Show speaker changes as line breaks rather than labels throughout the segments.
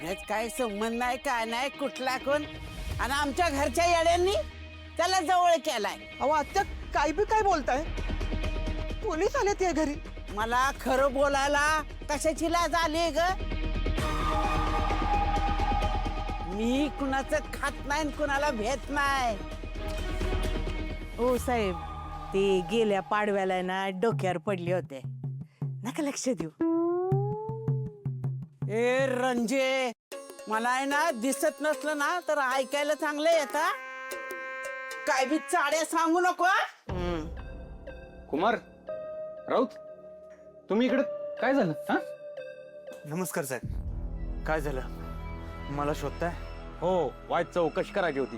उगाच काय संबंध नाही काय नाही कुठला कोण आणि आमच्या घरच्या येड्यांनी त्याला जवळ केलाय.
अहो आत्या काय बी काय बोलताय? पोलीस आले ते घरी.
मला खरं बोलायला कशाची लाज आली ग? मी कुणाचं खात नाही आणि कुणाला भेट नाही.
हो साहेब, ते गेल्या पाडव्याला ना डोक्यावर पडले होते, नका लक्ष देऊ.
ए रंजे, मला आहे ना दिसत नसलं ना तर ऐकायला चांगलं येता. काय बी चाड्या सांगू नको हं?
कुमार राऊत, तुम्ही इकडे काय झालं? हा,
नमस्कार साहेब. काय झालं? मला शोधताय?
हो, वाईट चौकशी करायची होती.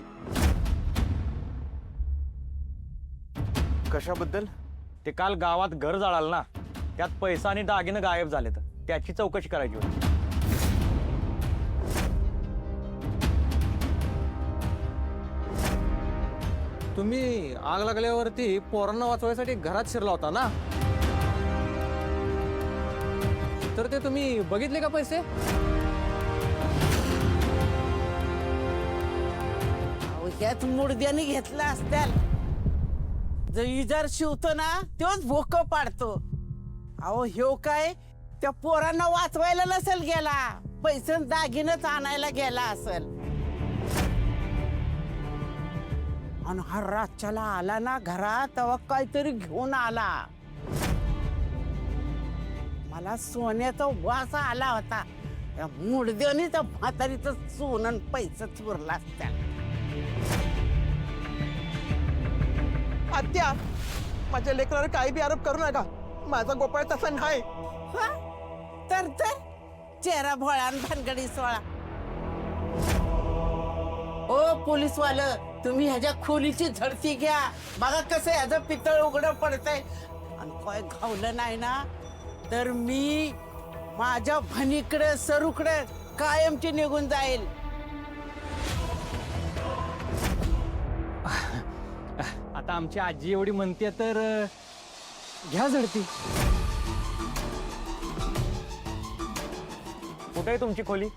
कशाबद्दल?
ते काल गावात घर जाळाल ना, त्यात पैसा आणि दागिने गायब झालेत, त्याची चौकशी करायची होती.
तुम्ही आग लागल्यावरती पोरांना वाचवायसाठी घरात शिरला होता ना, तर ते तुम्ही बघितले का पैसे?
ह्याच मुडद्याने घेतला असत्याल. जो इजार शिवतो ना तोच भोक पाडतो. अहो ह्यो काय त्या पोरांना वाचवायला नसेल गेला, पैसे दागिनच आणायला गेला असेल. आणि हा रातच्याला आला ना घरात तेव्हा काहीतरी घेऊन आला. मला सोन्याचा वास आला होता. त्या मुडद्याने त्या म्हातारीचं सोनं पैसे चोरला असत्या.
आत्या, माझ्या लेकरावर काही बी आरोप करू नका. माझा गोपाळ तसा नाही.
हा? तर चेहरा भोळा आणि भानगडी सोळा. ओ पोलीसवालं, तुम्ही ह्याच्या खोलीची झडती घ्या. बघा कसं ह्याचं पितळ उघडं पडतंय. आणि काय घावलं नाही ना तर मी माझ्या भणीकडे सरूकडे कायमची निघून जाईल.
आता आमची आजी एवढी म्हणते तर घ्या झडती. कुठे आहे तुमची खोली?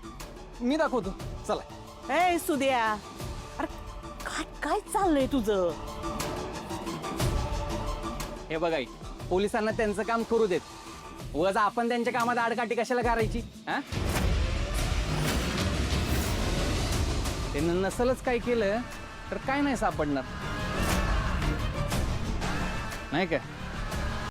मी दाखवतो, चला.
ए सुद्या, अरे काय काय चाललंय तुझं?
हे बघाई, पोलिसांना त्यांचं काम करू देत, उगाच आपण त्यांच्या कामात आडकाठी कशाला करायची? हा, त्यांना नसलच काय केलं तर काय नाही सापडणार, नाही का?